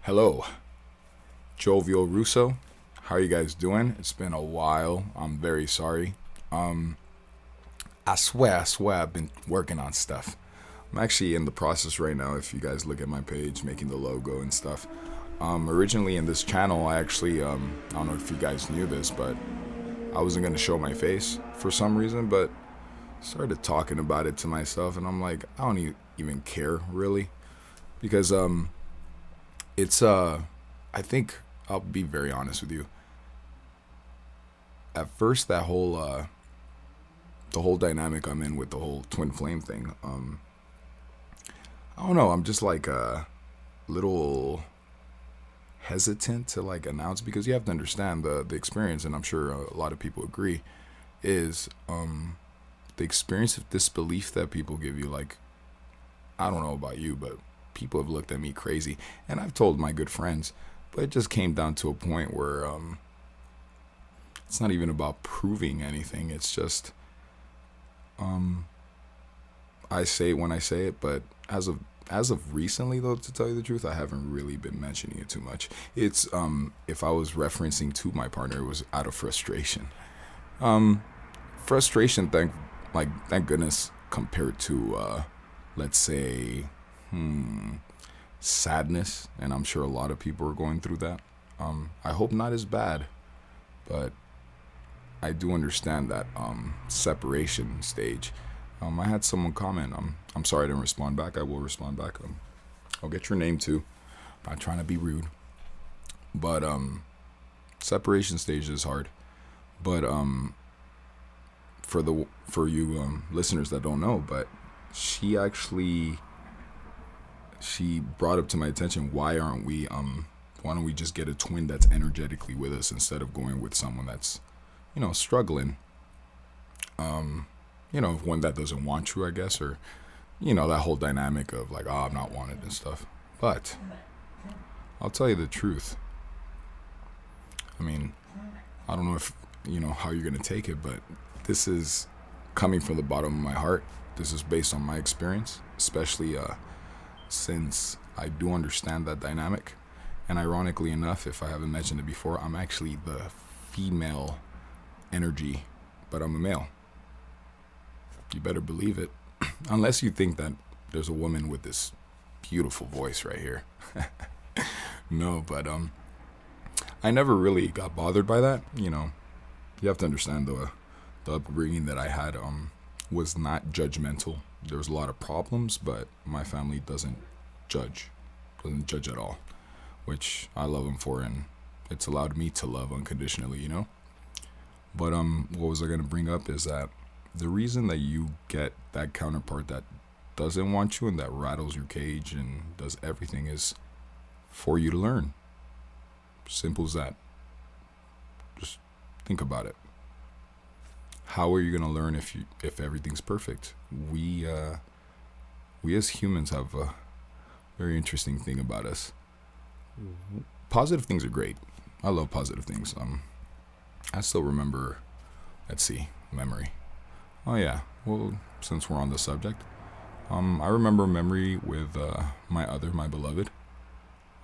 Hello, Jovial Russo. How are you guys doing? It's been a while. I'm very sorry. Um, I swear, I've been working on stuff. I'm actually in the process right now. If you guys look at my page, making the logo and stuff. Originally in this channel, I don't know if you guys knew this, but I wasn't gonna show my face for some reason, but started talking about it to myself, and I'm like, I don't even care really, because it's I think I'll be very honest with you. At first, that whole the whole dynamic I'm in with the whole twin flame thing, I don't know. I'm just like a little hesitant to like announce, because you have to understand the experience, and I'm sure a lot of people agree, is the experience of disbelief that people give you. Like, I don't know about you, but people have looked at me crazy, and I've told my good friends, but it just came down to a point where it's not even about proving anything. It's just I say it when I say it, but as of recently, though, to tell you the truth, I haven't really been mentioning it too much. It's if I was referencing to my partner, it was out of frustration. Um, Frustration, thank goodness, compared to let's say, sadness, and I'm sure a lot of people are going through that. I hope not as bad, but I do understand that separation stage. I had someone comment. I'm sorry I didn't respond back. I will respond back. I'll get your name too. I'm not trying to be rude, but separation stage is hard. But for you listeners that don't know, but she actually she brought up to my attention, why don't we just get a twin that's energetically with us instead of going with someone that's struggling, one that doesn't want you, I guess, or that whole dynamic of like, oh, I'm not wanted and stuff. But I'll tell you the truth. I mean, I don't know if how you're gonna take it, but this is coming from the bottom of my heart. This is based on my experience, especially since I do understand that dynamic. And ironically enough, if I haven't mentioned it before, I'm actually the female energy, but I'm a male. You better believe it. Unless you think that there's a woman with this beautiful voice right here. No, but I never really got bothered by that. You have to understand the upbringing that I had was not judgmental. There was a lot of problems, but my family doesn't judge at all, which I love them for, and it's allowed me to love unconditionally. But what was I gonna bring up is that the reason that you get that counterpart that doesn't want you and that rattles your cage and does everything is for you to learn. Simple as that. Just think about it. How are you gonna learn if everything's perfect? We as humans have a very interesting thing about us. Positive things are great. I love positive things. I still remember. Let's see, memory. Oh yeah. Well, since we're on the subject, I remember a memory with my beloved,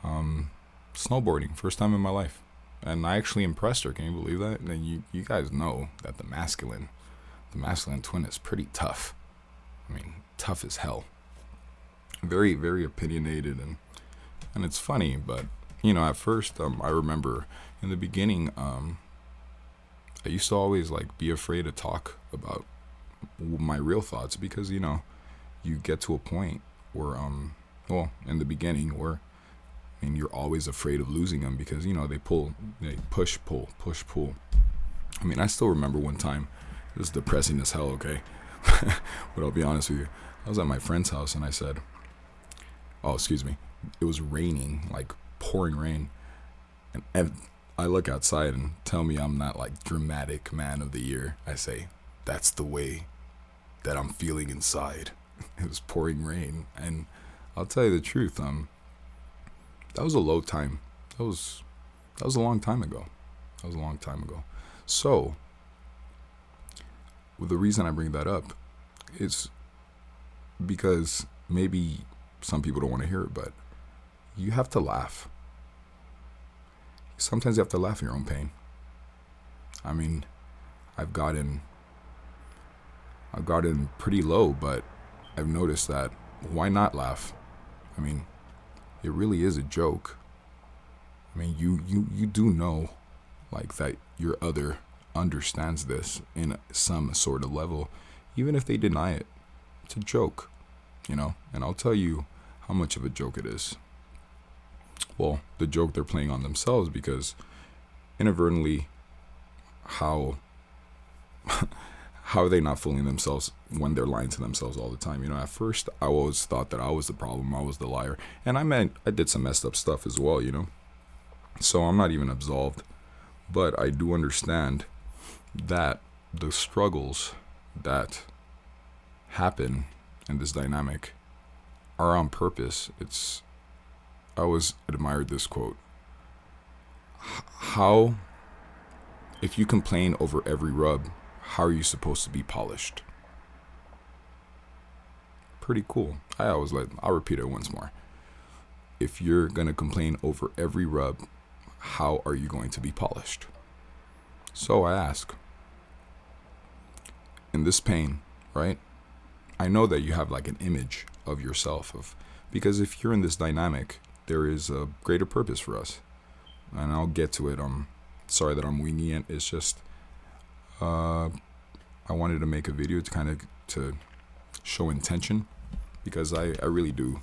snowboarding, first time in my life, and I actually impressed her. Can you believe that? And you guys know that the masculine twin is pretty tough. I mean, tough as hell. Very, very opinionated, and it's funny, but at first, I remember in the beginning, I used to always like be afraid to talk about my real thoughts, because you get to a point where well, in the beginning, where you're always afraid of losing them, because they push pull push pull. I mean, I still remember one time. It was depressing as hell, okay? But I'll be honest with you. I was at my friend's house, and I said, oh, excuse me, it was raining, like pouring rain, and I look outside and tell me I'm not like dramatic man of the year. I say, that's the way that I'm feeling inside. It was pouring rain, and I'll tell you the truth. That was a low time. That was a long time ago. That was a long time ago. So, the reason I bring that up is because maybe some people don't want to hear it, but you have to laugh. sometimes you have to laugh at your own pain. I mean, I've gotten pretty low, but I've noticed that why not laugh? I mean, it really is a joke. I mean, you do know, like, that your other understands this in some sort of level, even if they deny it. It's a joke, you know? And I'll tell you how much of a joke it is. Well, the joke they're playing on themselves, because inadvertently, how are they not fooling themselves when they're lying to themselves all the time? You know, at first I always thought that I was the problem, I was the liar, and I did some messed up stuff as well, you know. So I'm not even absolved, but I do understand that the struggles that happen in this dynamic are on purpose. I always admired this quote. How, if you complain over every rub, how are you supposed to be polished? Pretty cool. I'll repeat it once more. If you're going to complain over every rub, how are you going to be polished? So I ask, in this pain, right? I know that you have like an image of yourself, because if you're in this dynamic, there is a greater purpose for us. And I'll get to it. I'm sorry that I'm winging it. It's just, I wanted to make a video to show intention, because I really do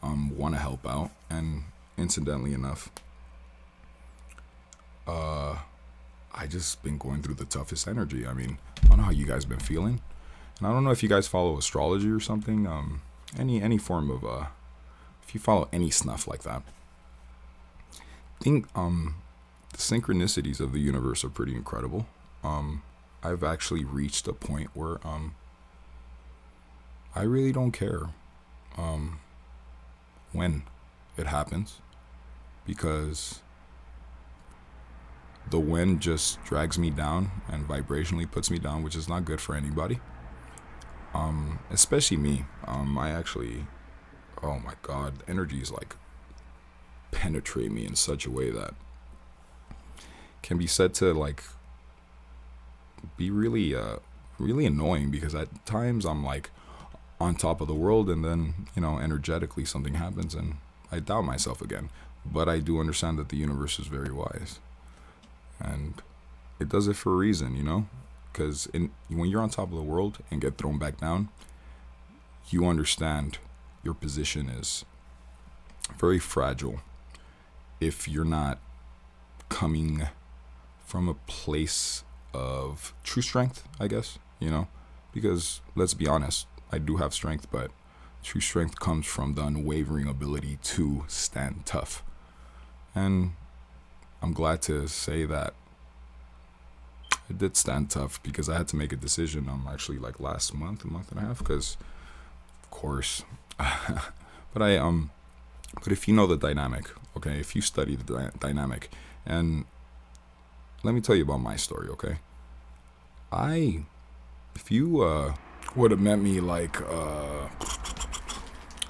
want to help out. And incidentally enough, I just been going through the toughest energy. I mean, I don't know how you guys been feeling, and I don't know if you guys follow astrology or something. Any form of if you follow any snuff like that. I think the synchronicities of the universe are pretty incredible. I've actually reached a point where I really don't care when it happens, because the wind just drags me down and vibrationally puts me down, which is not good for anybody. Especially me. I actually, oh my God, energies like penetrate me in such a way that can be said to like be really annoying, because at times I'm like on top of the world, and then, you know, energetically something happens and I doubt myself again. But I do understand that the universe is very wise, and it does it for a reason, you know, because when you're on top of the world and get thrown back down, you understand your position is very fragile if you're not coming from a place of true strength, I guess, you know, because let's be honest, I do have strength, but true strength comes from the unwavering ability to stand tough. And I'm glad to say that I did stand tough, because I had to make a decision actually like last month, a month and a half, because of course but if you know the dynamic, okay, if you study the dynamic, and let me tell you about my story, okay? If you would have met me like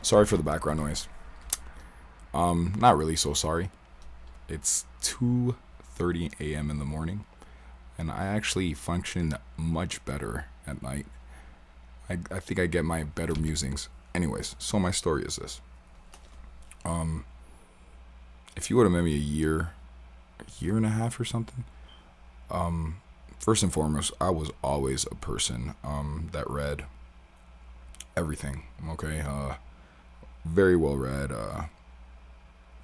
sorry for the background noise. Not really so sorry. It's 2:30 a.m. in the morning, and I actually function much better at night. I think I get my better musings. Anyways, so my story is this. If you would have met me a year and a half or something, first and foremost, I was always a person that read everything. Okay, very well read.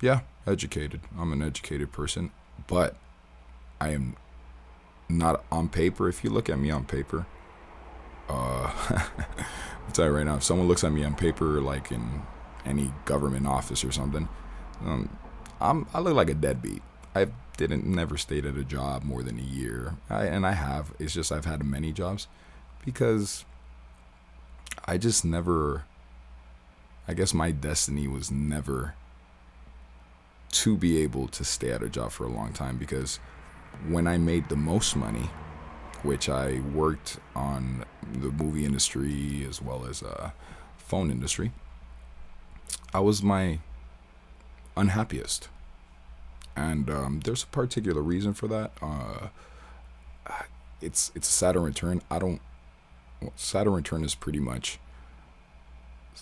Yeah, educated. I'm an educated person, but I am not on paper. If you look at me on paper, I'll tell you right now, if someone looks at me on paper, like in any government office or something, I look like a deadbeat. I never stayed at a job more than a year. It's just I've had many jobs, because I just never, I guess my destiny was never to be able to stay at a job for a long time, because when I made the most money, which I worked on the movie industry as well as phone industry, I was my unhappiest. And there's a particular reason for that. It's a Saturn return. Saturn return is pretty much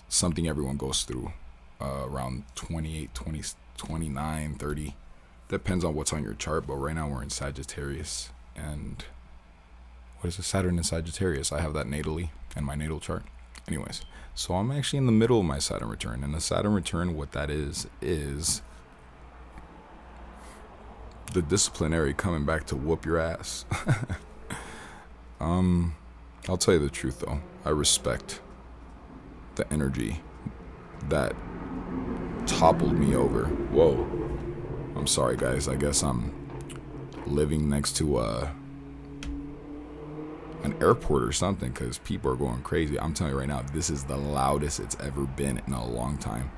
something everyone goes through around 28, 20, 29, 30. Depends on what's on your chart, but right now we're in Sagittarius. And what is it? Saturn in Sagittarius. I have that natally in my natal chart. Anyways, so I'm actually in the middle of my Saturn return. And the Saturn return, what that is the disciplinary coming back to whoop your ass. I'll tell you the truth though. I respect the energy that toppled me over. Whoa. I'm sorry guys. I guess I'm living next to an airport or something, because people are going crazy. I'm telling you right now, this is the loudest it's ever been in a long time.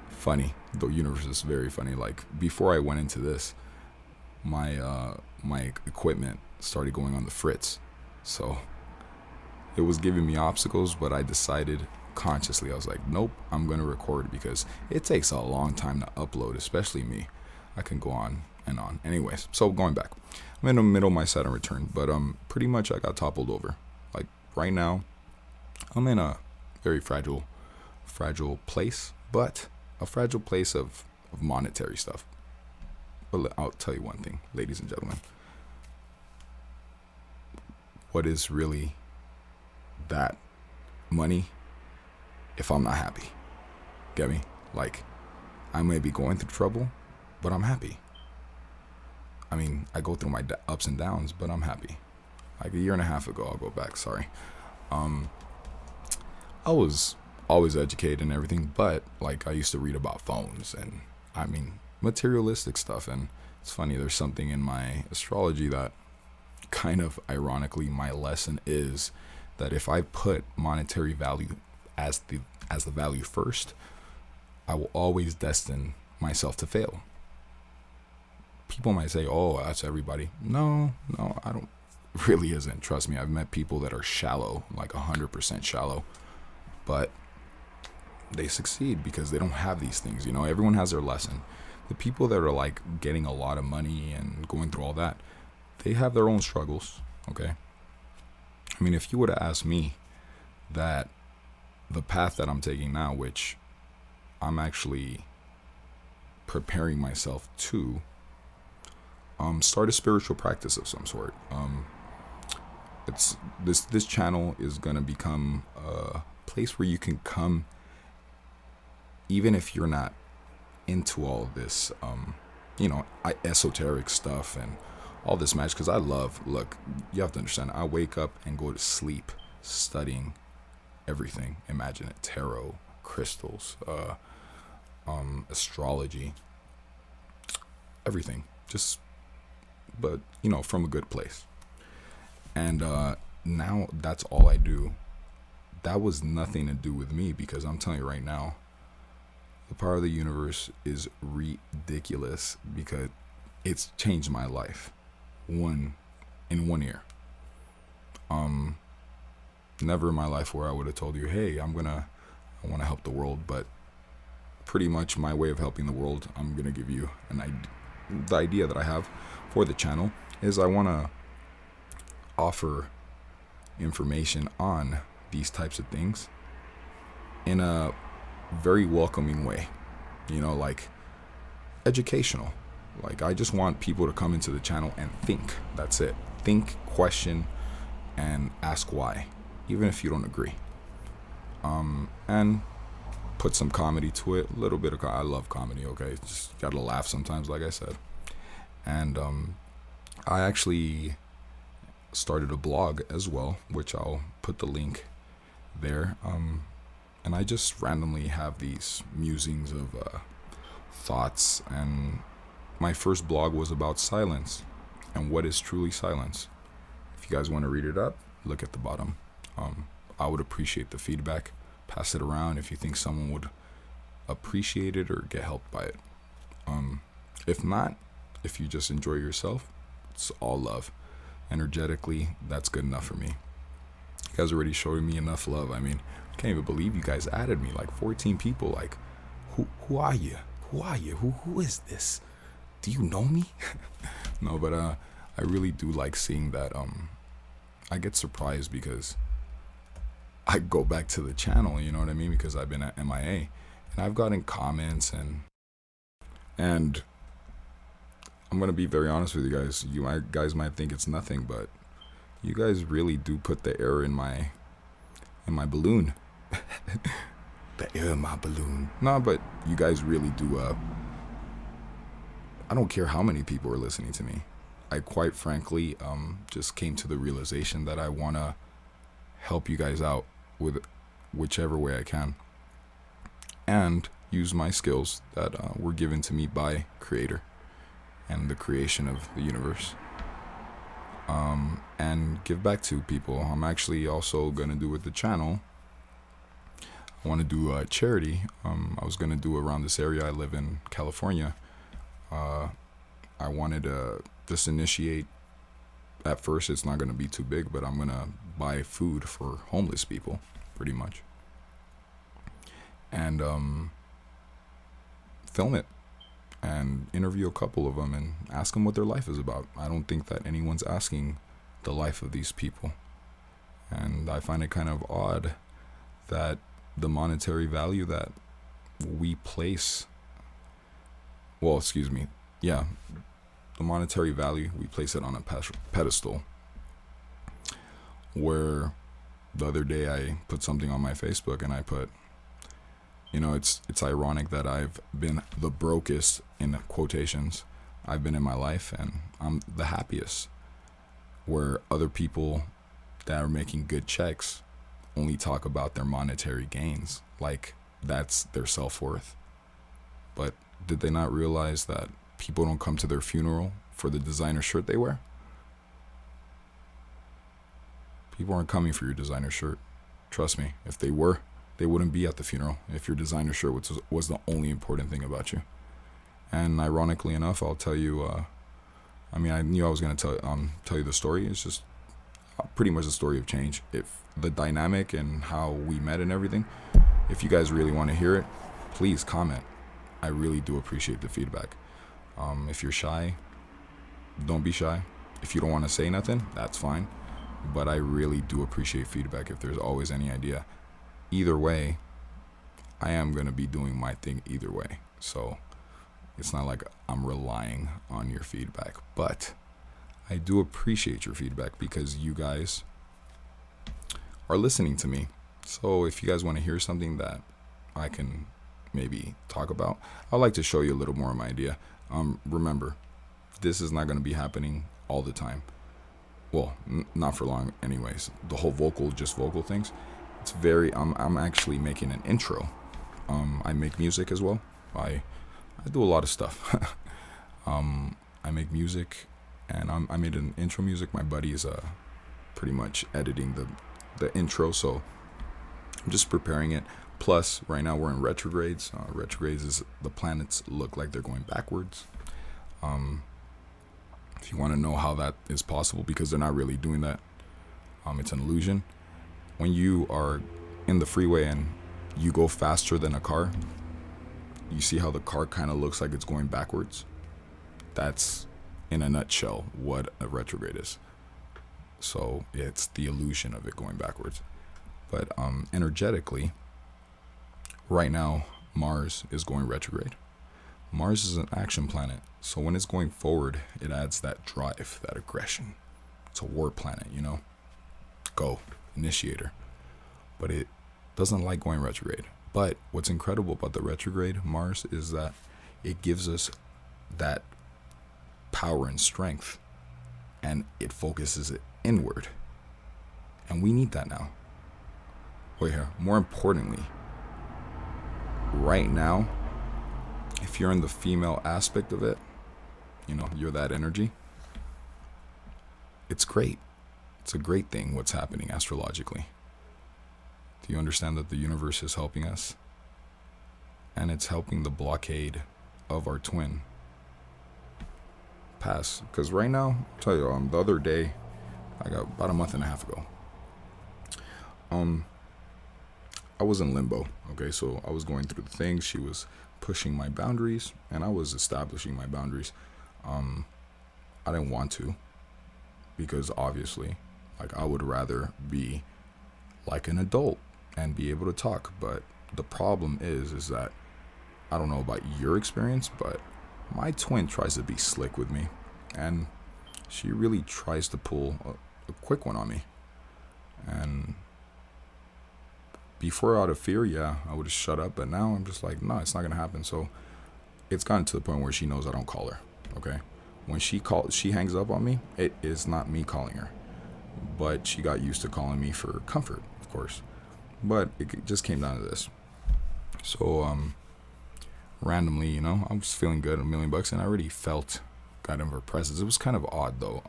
Funny. The universe is very funny. Like, before I went into this, my equipment started going on the fritz. So it was giving me obstacles, but I decided consciously, I was like, nope, I'm going to record, because it takes a long time to upload, especially me. I can go on and on. Anyways, so going back, I'm in the middle of my Saturn return, but pretty much I got toppled over. Like, right now, I'm in a very fragile place, but a fragile place of monetary stuff. But I'll tell you one thing, ladies and gentlemen. What is really that money if I'm not happy? Get me? Like, I may be going through trouble, but I'm happy. I mean, I go through my ups and downs, but I'm happy. Like a year and a half ago, I'll go back, sorry. I was always educated and everything, but like I used to read about phones and I mean, materialistic stuff. And it's funny, there's something in my astrology that kind of ironically, my lesson is that if I put monetary value as the value first, I will always destine myself to fail. People might say, oh, that's everybody. No, I don't. Really isn't. Trust me, I've met people that are shallow, like 100% shallow, but they succeed because they don't have these things. You know, everyone has their lesson. The people that are like getting a lot of money and going through all that, they have their own struggles. Okay. I mean, if you were to ask me that the path that I'm taking now, which I'm actually preparing myself to start a spiritual practice of some sort. It's this channel is gonna become a place where you can come, even if you're not into all this, esoteric stuff and all this magic. Because look, you have to understand, I wake up and go to sleep studying everything. Imagine it: tarot, crystals, astrology, everything. But from a good place. And now that's all I do. That was nothing to do with me, because I'm telling you right now, the power of the universe is ridiculous, because it's changed my life in 1 year. Never in my life where I would have told you, hey, I want to help the world, but pretty much my way of helping the world, I'm going to give you the idea that I have for the channel is I want to offer information on these types of things in a very welcoming way, like educational. Like, I just want people to come into the channel and think. That's it. Think, question, and ask why, even if you don't agree. And put some comedy to it. A little bit of I love comedy. Okay, just gotta laugh sometimes, like I said. And I actually started a blog as well, which I'll put the link there. And I just randomly have these musings of thoughts. And my first blog was about silence and what is truly silence. If you guys want to read it up, look at the bottom. I would appreciate the feedback. Pass it around if you think someone would appreciate it or get helped by it. If not, if you just enjoy yourself, it's all love. Energetically, that's good enough for me. You guys already showed me enough love. I mean, I can't even believe you guys added me, like 14 people. Like, who are you? Who is this? do you know me? No, but I really do like seeing that. I get surprised because I go back to the channel, you know what I mean? Because I've been at MIA, and I've gotten comments, and I'm gonna be very honest with you guys. Guys might think it's nothing, but you guys really do put the air in my balloon. The air in my balloon. No, but you guys really do. I don't care how many people are listening to me. I quite frankly just came to the realization that I wanna help you guys out with whichever way I can, and use my skills that were given to me by Creator and the creation of the universe, and give back to people. I'm actually also gonna do with the channel. I want to do a charity. I was gonna do around this area. I live in California. I wanted to just initiate. At first, it's not gonna be too big, but I'm gonna buy food for homeless people, pretty much, and film it and interview a couple of them and ask them what their life is about. I don't think that anyone's asking the life of these people, and I find it kind of odd that the monetary value that we place, well, excuse me, yeah, the monetary value, we place it on a pedestal, where the other day I put something on my Facebook and I put, it's ironic that I've been the brokest, in quotations, I've been in my life, and I'm the happiest, where other people that are making good checks only talk about their monetary gains, like that's their self-worth. But did they not realize that people don't come to their funeral for the designer shirt they wear? People aren't coming for your designer shirt. Trust me, if they were, they wouldn't be at the funeral if your designer shirt was the only important thing about you. And ironically enough, I'll tell you, I knew I was going to tell you the story. It's just pretty much the story of change. If the dynamic and how we met and everything, if you guys really want to hear it, please comment. I really do appreciate the feedback. If you're shy, don't be shy. If you don't want to say nothing, that's fine. But I really do appreciate feedback if there's always any idea. Either way, I am going to be doing my thing either way. So it's not like I'm relying on your feedback. But I do appreciate your feedback because you guys are listening to me. So if you guys want to hear something that I can maybe talk about, I'd like to show you a little more of my idea. Remember, this is not going to be happening all the time. Well, not for long anyways. The whole vocal things, it's very, I'm actually making an intro. I make music as well. I do a lot of stuff. I make music, and I made an intro music. My buddy is pretty much editing the intro, so I'm just preparing it. Plus, right now we're in retrogrades. Retrogrades is the planets look like they're going backwards. If you want to know how that is possible, because they're not really doing that, it's an illusion. When you are in the freeway and you go faster than a car, you see how the car kind of looks like it's going backwards? That's, in a nutshell, what a retrograde is. So it's the illusion of it going backwards. But energetically, right now, Mars is going retrograde. Mars is an action planet, so when it's going forward, it adds that drive, that aggression. It's a war planet, Go, initiator. But it doesn't like going retrograde. But what's incredible about the retrograde Mars is that it gives us that power and strength, and it focuses it inward. And we need that now. Wait here, more importantly, right now, if you're in the female aspect of it, you're that energy, it's great. It's a great thing what's happening astrologically. Do you understand that the universe is helping us? And it's helping the blockade of our twin pass. Because right now, I'll tell you, the other day, about a month and a half ago, I was in limbo. Okay, so I was going through the things. She was pushing my boundaries, and I was establishing my boundaries. I didn't want to, because obviously, like, I would rather be like an adult and be able to talk. But the problem is that I don't know about your experience, but my twin tries to be slick with me, and she really tries to pull a quick one on me. And before, out of fear, yeah, I would have shut up, but now I'm just like, no, it's not gonna happen. So it's gotten to the point where she knows I don't call her. Okay, when she hangs up on me. It is not me calling her, but she got used to calling me for comfort, of course. But it just came down to this. So randomly, I was feeling good, $1,000,000, and I already felt kind of her presence. It was kind of odd though.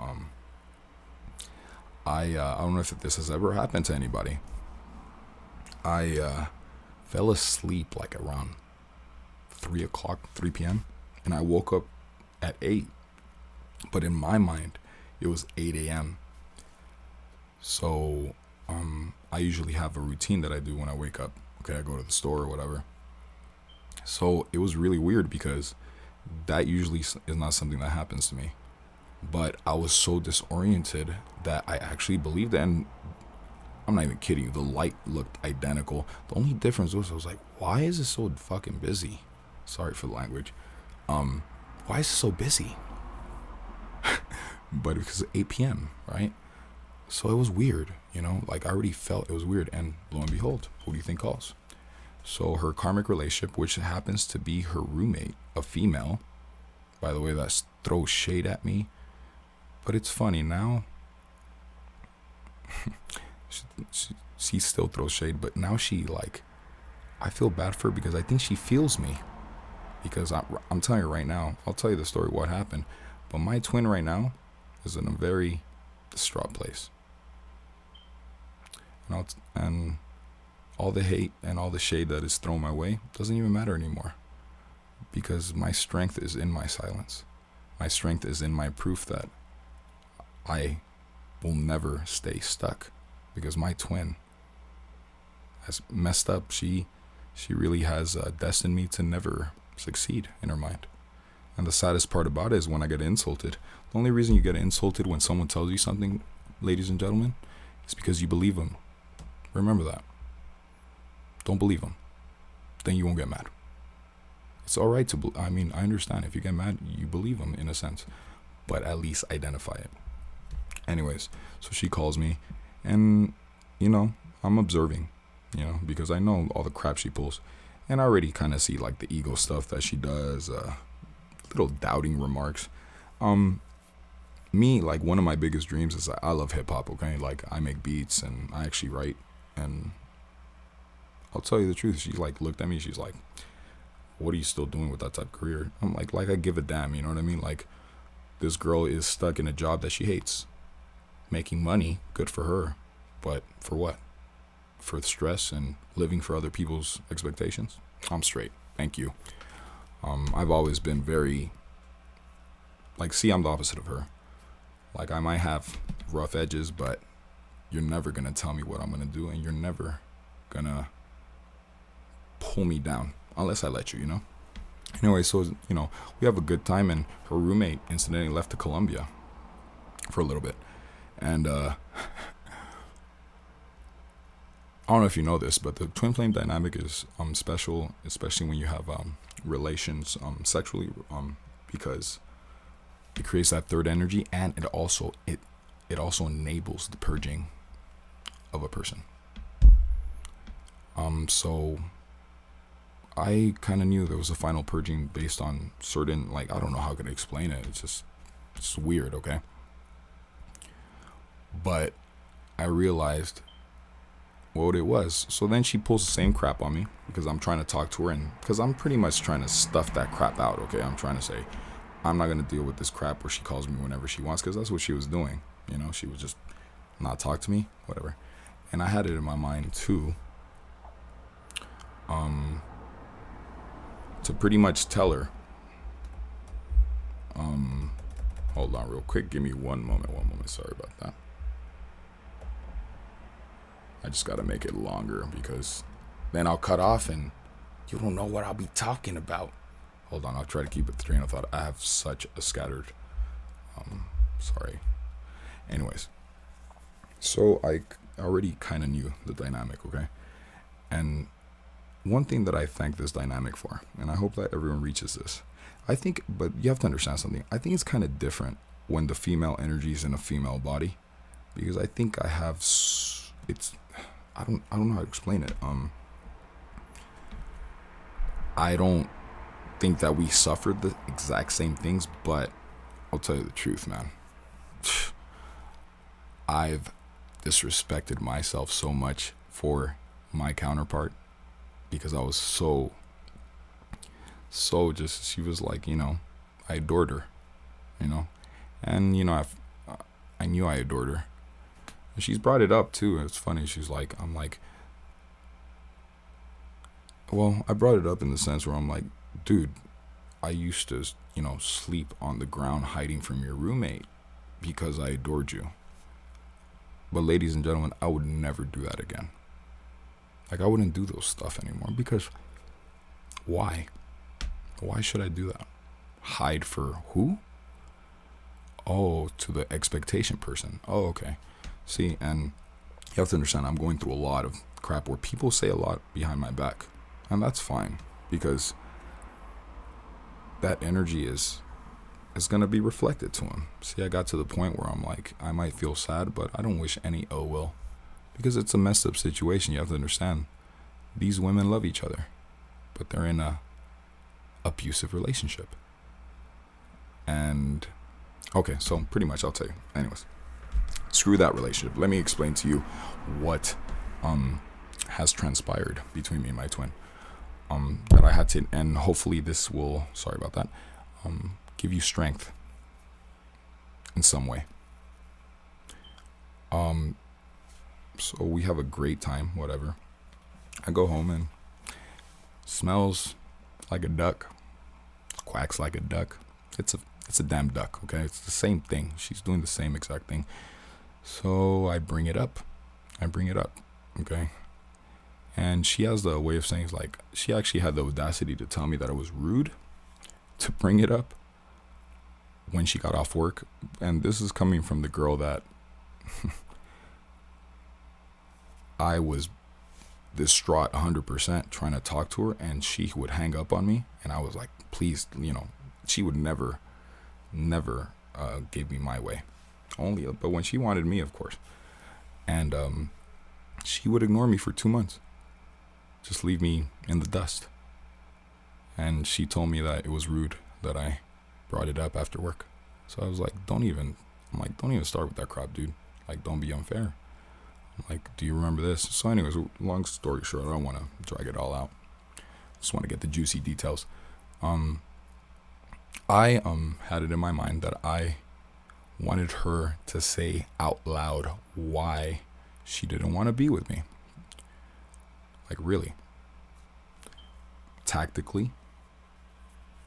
I don't know if this has ever happened to anybody. I fell asleep like around 3 p.m. and I woke up at 8. But in my mind, it was 8 a.m. So I usually have a routine that I do when I wake up. Okay, I go to the store or whatever. So it was really weird because that usually is not something that happens to me. But I was so disoriented that I actually believed it. And I'm not even kidding you. The light looked identical. The only difference was I was like, why is it so fucking busy? Sorry for the language. Why is it so busy? But because it's 8 p.m., right? So it was weird, like I already felt it was weird. And lo and behold, who do you think calls? So her karmic relationship, which happens to be her roommate, a female, by the way, that throws shade at me. But it's funny now. she still throws shade, but now I feel bad for her because I think she feels me. Because I'm telling you right now, I'll tell you the story what happened. But my twin right now is in a very distraught place. And all the hate and all the shade that is thrown my way doesn't even matter anymore. Because my strength is in my silence. My strength is in my proof that I will never stay stuck. Because my twin has messed up. She really has destined me to never succeed in her mind. And the saddest part about it is when I get insulted. The only reason you get insulted when someone tells you something, ladies and gentlemen, is because you believe them. Remember that. Don't believe them. Then you won't get mad. It's all right to, I understand if you get mad, you believe them in a sense, but at least identify it. Anyways, so she calls me, and, I'm observing, because I know all the crap she pulls. And I already kind of see like the ego stuff that she does, little doubting remarks. Me, like, one of my biggest dreams is that I love hip hop, okay? Like, I make beats and I actually write. And I'll tell you the truth. She looked at me. She's like, what are you still doing with that type of career? I'm like I give a damn, you know what I mean? Like, this girl is stuck in a job that she hates. Making money, good for her. But for what? For stress and living for other people's expectations? I'm straight. Thank you. I've always been very, I'm the opposite of her. Like, I might have rough edges, but you're never going to tell me what I'm going to do, and you're never going to pull me down unless I let you, Anyway, so, we have a good time, and her roommate incidentally left to Colombia for a little bit. And I don't know if you know this, but the twin flame dynamic is special, especially when you have relations sexually, because it creates that third energy, and it also enables the purging of a person. So I kind of knew there was a final purging based on certain, I don't know how I could explain it. It's weird, okay? But I realized what it was. So then she pulls the same crap on me because I'm trying to talk to her, and because I'm pretty much trying to stuff that crap out, okay? I'm trying to say, I'm not going to deal with this crap where she calls me whenever she wants, because that's what she was doing. She would just not talk to me, whatever. And I had it in my mind too, to pretty much tell her, hold on real quick, give me one moment, sorry about that. I just got to make it longer because then I'll cut off and you don't know what I'll be talking about. Hold on, I'll try to keep it the train of thought. I have such a scattered. Sorry. Anyways, so I already kind of knew the dynamic, okay? And one thing that I thank this dynamic for, and I hope that everyone reaches this, I think, but you have to understand something. I think it's kind of different when the female energy is in a female body, because I think I have, it's, I don't know how to explain it. I don't think that we suffered the exact same things, but I'll tell you the truth, man. I've disrespected myself so much for my counterpart because I was so just, she was like, I adored her, and I knew I adored her. And she's brought it up too. It's funny. She's like, I'm like, well, I brought it up in the sense where I'm like, dude, I used to, sleep on the ground hiding from your roommate because I adored you. But ladies and gentlemen, I would never do that again. Like, I wouldn't do those stuff anymore because why? Why should I do that? Hide for who? Oh, to the expectation person. Oh, okay. See, and you have to understand, I'm going through a lot of crap where people say a lot behind my back. And that's fine because that energy is going to be reflected to him. See, I got to the point where I'm like, I might feel sad, but I don't wish any ill will because it's a messed up situation. You have to understand, these women love each other, but they're in a abusive relationship. And okay, so pretty much I'll tell you. Anyways, screw that relationship. Let me explain to you what has transpired between me and my twin. That I had to, and hopefully this will, sorry about that, give you strength in some way. So we have a great time, whatever. I go home and smells like a duck, quacks like a duck. It's a damn duck, okay? It's the same thing. She's doing the same exact thing. So I bring it up, okay? And she has the way of saying, like, she actually had the audacity to tell me that it was rude to bring it up when she got off work. And this is coming from the girl that I was distraught 100% trying to talk to her, and she would hang up on me. And I was like, please, she would never give me my way. But when she wanted me, of course. And she would ignore me for 2 months. Just leave me in the dust. And she told me that it was rude that I brought it up after work. So I was like, don't even start with that crap, dude. Like, don't be unfair. I'm like, do you remember this? So anyways, long story short, I don't want to drag it all out. Just want to get the juicy details. I had it in my mind that I wanted her to say out loud why she didn't want to be with me. Like, really. Tactically,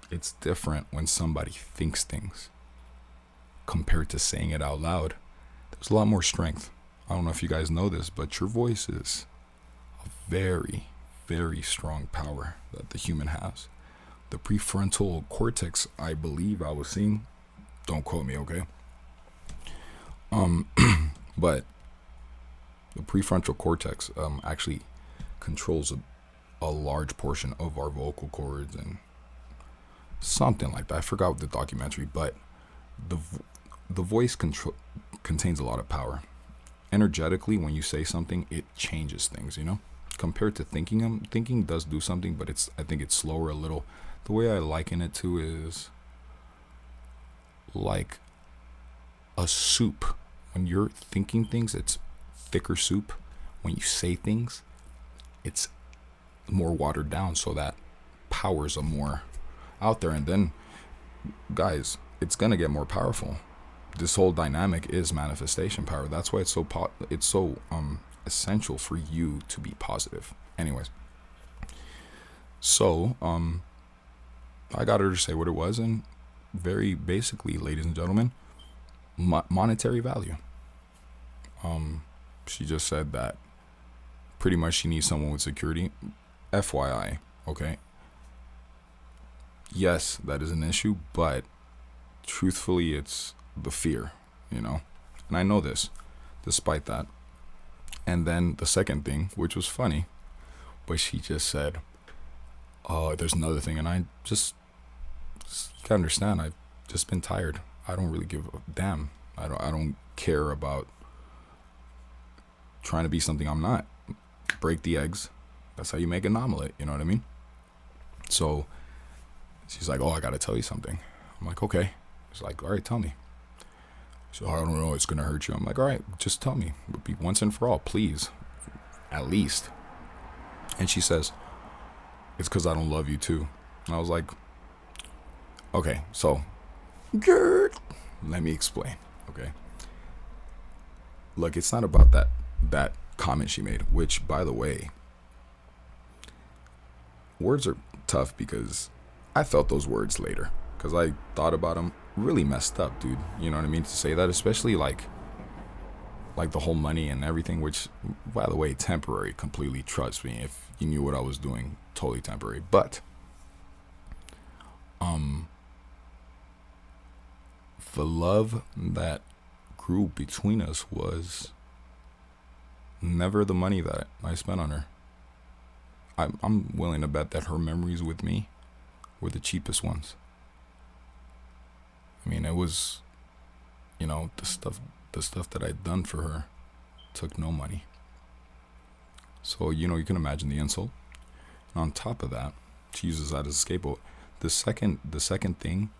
it's different when somebody thinks things compared to saying it out loud. There's a lot more strength. I don't know if you guys know this, but your voice is a very, very strong power that the human has. The prefrontal cortex, I believe I was seeing, don't quote me, okay? But the prefrontal cortex actually controls a large portion of our vocal cords and something like that. I forgot the documentary, but the voice contains a lot of power. Energetically, when you say something, it changes things, compared to thinking. Thinking does do something, but I think it's slower a little. The way I liken it to is like a soup. When you're thinking things, it's thicker soup. When you say things, it's more watered down, so that powers are more out there. And then, guys, it's gonna get more powerful. This whole dynamic is manifestation power. That's why it's so essential for you to be positive. Anyways, so I got her to say what it was, and very basically, ladies and gentlemen, monetary value. She just said that pretty much she needs someone with security. FYI, okay? yes, that is an issue, but truthfully, it's the fear, you know? And I know this, despite that. And then the second thing, which was funny, but she just said, "Oh, there's another thing," and I just you gotta understand. I've just been tired. I don't really give a damn. I don't care about trying to be something I'm not. Break the eggs. That's how you make an omelet. You know what I mean? So she's like, "Oh, I gotta tell you something." I'm like, "Okay." She's like, "All right, tell me." So I don't know. It's gonna hurt you. I'm like, "All right, just tell me. But be once and for all, please, at least." And she says, "It's because I don't love you too." And I was like, "Okay, so let me explain." Okay, look, it's not about that comment she made. Which, by the way, words are tough because I felt those words later because I thought about them. Really messed up, dude. You know what I mean? To say that, especially like the whole money and everything, which, by the way, temporary. Completely, trust me. If you knew what I was doing, totally temporary. But the love that grew between us was never the money that I spent on her. I'm willing to bet that her memories with me were the cheapest ones. I mean, it was, the stuff that I'd done for her took no money. So, you can imagine the insult. And on top of that, she uses that as a scapegoat. The second thing,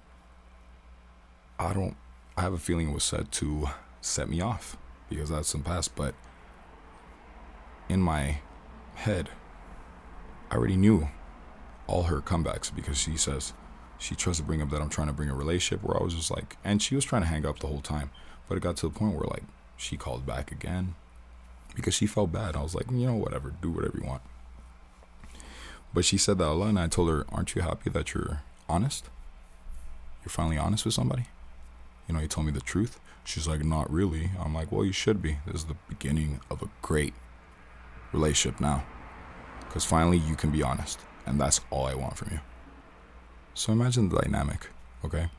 I have a feeling it was said to set me off because that's some past, but in my head, I already knew all her comebacks because she says she tries to bring up that I'm trying to bring a relationship where I was just like, and she was trying to hang up the whole time, but it got to the point where like she called back again because she felt bad. I was like, whatever, do whatever you want. But she said that a lot, and I told her, "Aren't you happy that you're honest? You're finally honest with somebody? You told me the truth." She's like, "Not really." I'm like, "Well, you should be. This is the beginning of a great relationship now. Because finally you can be honest. And that's all I want from you." So imagine the dynamic, okay?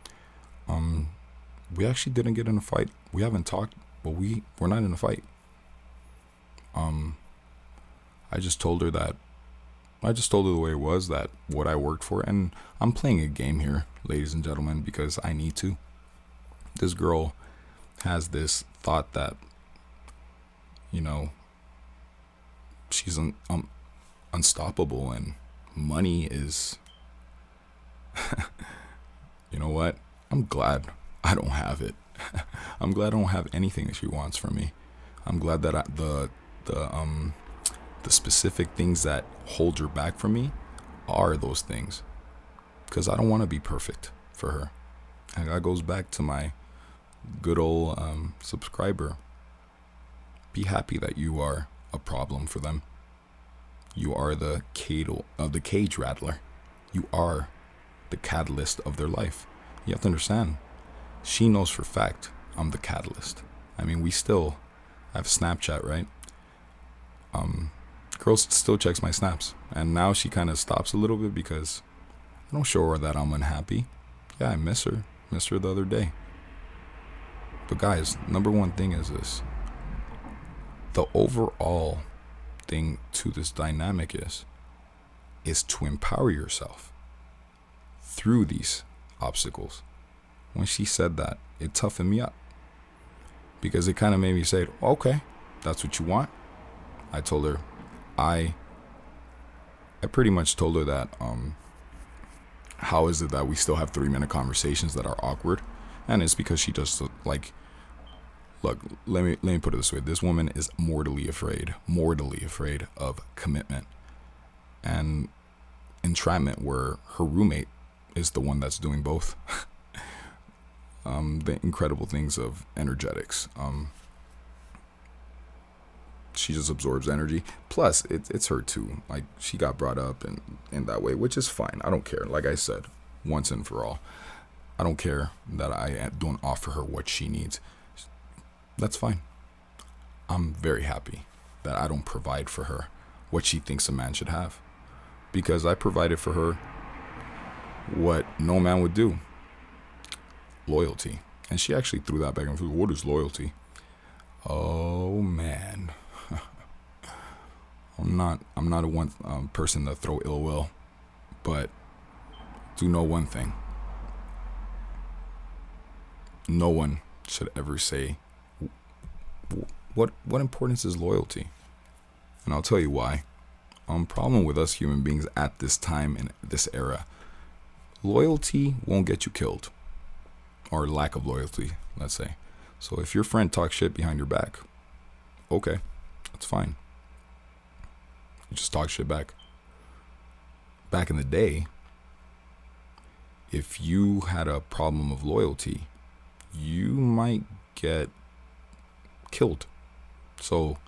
We actually didn't get in a fight. We haven't talked, but we're not in a fight. I just told her the way it was, that what I worked for, and I'm playing a game here, ladies and gentlemen, because I need to. This girl has this thought that, she's unstoppable and money is, you know what? I'm glad I don't have it. I'm glad I don't have anything that she wants from me. I'm glad that the specific things that hold her back from me are those things, because I don't want to be perfect for her. And that goes back to my good old subscriber. Be happy that you are a problem for them. You are the cage rattler. You are the catalyst of their life. You have to understand. She knows for a fact I'm the catalyst. I mean, we still have Snapchat, right? Girl still checks my snaps, and now she kind of stops a little bit because I don't show her that I'm unhappy. Yeah, I miss her the other day. But guys, number one thing is this: the overall thing to this dynamic is to empower yourself through these obstacles. When she said that, it toughened me up because it kind of made me say, "Okay, that's what you want." I told her, I pretty much told her that how is it that we still have 3-minute conversations that are awkward? And it's because she just like, look, let me put it this way. This woman is mortally afraid of commitment and entrapment, where her roommate is the one that's doing both. The incredible things of energetics. She just absorbs energy. Plus, it's her too. Like, she got brought up in that way, which is fine. I don't care. Like I said, once and for all, I don't care that I don't offer her what she needs. That's fine. I'm very happy that I don't provide for her what she thinks a man should have, because I provided for her what no man would do. Loyalty. And she actually threw that back and forth. What is loyalty? Oh man. I'm not a one person to throw ill will, but do know one thing. No one should ever say what importance is loyalty. And I'll tell you why. Problem with us human beings at this time in this era, loyalty won't get you killed, or lack of loyalty, let's say. So if your friend talks shit behind your back, okay, that's fine. You just talk shit back. Back in the day, if you had a problem of loyalty, you might get killed. So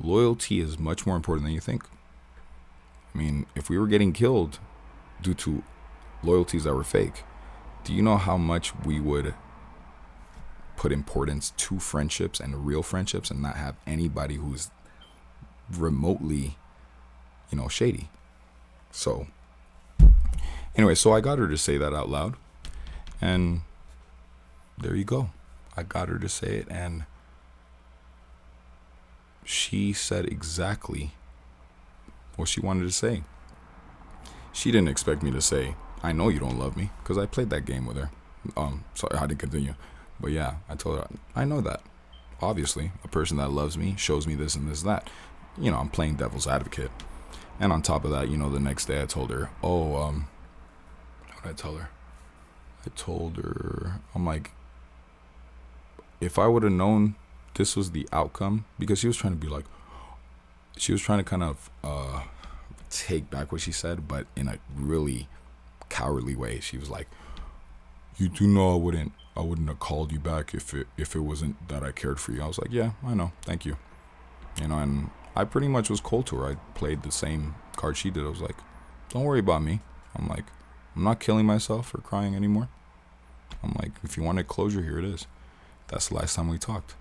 loyalty is much more important than you think. I mean, if we were getting killed due to loyalties that were fake, do you know how much we would put importance to friendships and real friendships and not have anybody who's remotely, shady? So anyway, so I got her to say that out loud, and there you go. I got her to say it, and she said exactly what she wanted to say. She didn't expect me to say, I know you don't love me, because I played that game with her. Sorry, I didn't continue. But yeah, I told her, I know that. Obviously, a person that loves me shows me this and this, that. I'm playing devil's advocate. And on top of that, the next day I told her, what did I tell her? I told her, I'm like, if I would have known this was the outcome, because she was trying to kind of take back what she said, but in a really cowardly way. She was like, you do know I wouldn't have called you back if it wasn't that I cared for you. I was like, yeah, I know, thank you. And I pretty much was cold to her. I played the same card she did. I was like, don't worry about me. I'm like, I'm not killing myself or crying anymore. I'm like, if you wanted closure, here it is. That's the last time we talked.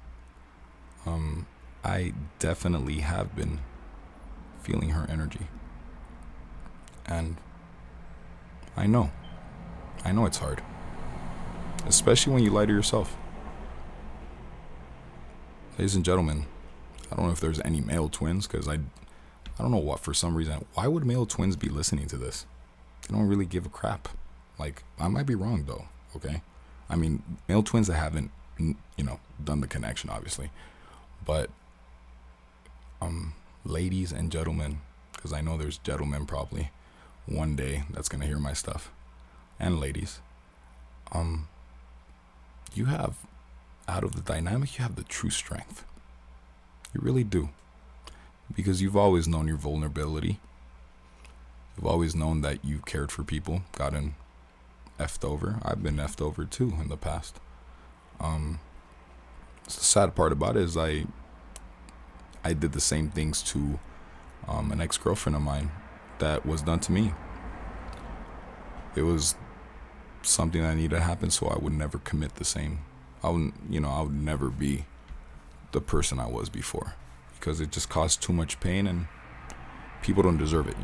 I definitely have been feeling her energy. And I know it's hard. Especially when you lie to yourself. Ladies and gentlemen, I don't know if there's any male twins, because I don't know what, for some reason, why would male twins be listening to this? They don't really give a crap. Like, I might be wrong though, okay? I mean, male twins that haven't, done the connection, obviously. But, ladies and gentlemen, because I know there's gentlemen probably one day that's going to hear my stuff. And ladies, you have, out of the dynamic, you have the true strength. You really do. Because you've always known your vulnerability. You've always known that you cared for people, gotten effed over. I've been effed over too in the past. The sad part about it is I did the same things to an ex-girlfriend of mine that was done to me. It was something that needed to happen, so I would never commit the same. I would never be the person I was before, because it just caused too much pain and people don't deserve it,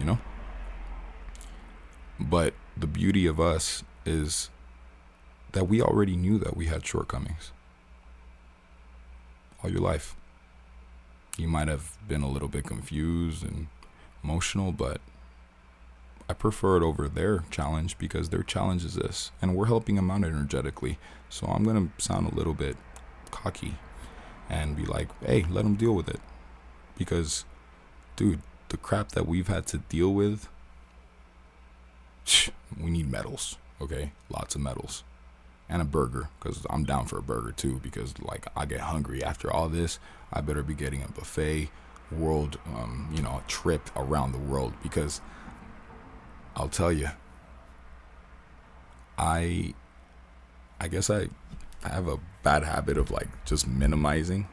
But the beauty of us is that we already knew that we had shortcomings. All your life. You might have been a little bit confused and emotional, but I prefer it over their challenge, because their challenge is this, and we're helping them out energetically. So I'm going to sound a little bit cocky and be like, hey, let them deal with it. Because, dude, the crap that we've had to deal with, we need medals, okay? Lots of medals. And a burger, because I'm down for a burger too, because like I get hungry after all this. I better be getting a buffet world, trip around the world, because I'll tell you, I guess I have a bad habit of like just minimizing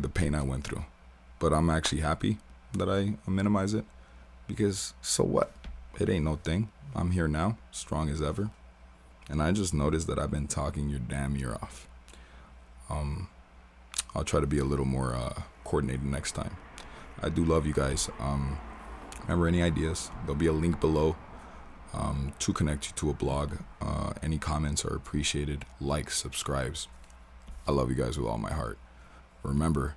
the pain I went through. But I'm actually happy that I minimize it, because so what? It ain't no thing. I'm here now, strong as ever. And I just noticed that I've been talking your damn ear off. I'll try to be a little more coordinated next time. I do love you guys. Remember, any ideas? There'll be a link below to connect you to a blog. Any comments are appreciated. Likes, subscribes. I love you guys with all my heart. Remember,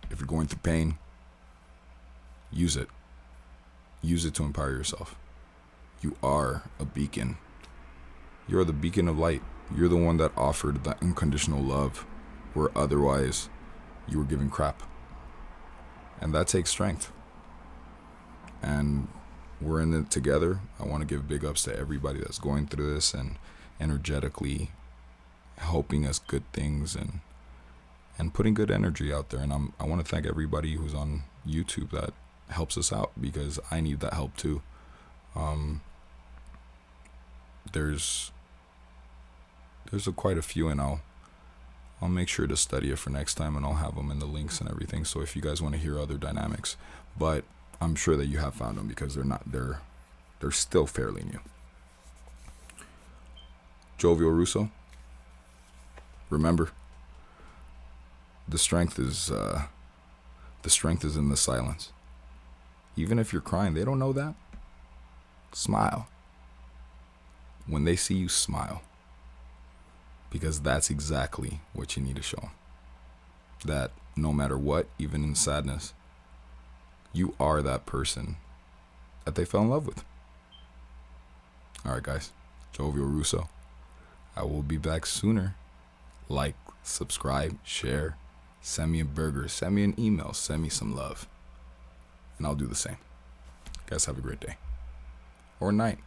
if you're going through pain, use it. Use it to empower yourself. You are a beacon. You're the beacon of light. You're the one that offered that unconditional love where otherwise you were giving crap. And that takes strength. And we're in it together. I want to give big ups to everybody that's going through this and energetically helping us good things and putting good energy out there. And I want to thank everybody who's on YouTube that helps us out, because I need that help too. There's quite a few, and I'll make sure to study it for next time, and I'll have them in the links and everything. So if you guys want to hear other dynamics, but I'm sure that you have found them, because they're still fairly new. Jovial Russo. Remember, the strength is in the silence. Even if you're crying, they don't know that. Smile. When they see you, smile. Because that's exactly what you need to show them. That no matter what, even in sadness, you are that person that they fell in love with. All right, guys. Jovial Russo. I will be back sooner. Like, subscribe, share, send me a burger, send me an email, send me some love. And I'll do the same. Guys, have a great day. Or night.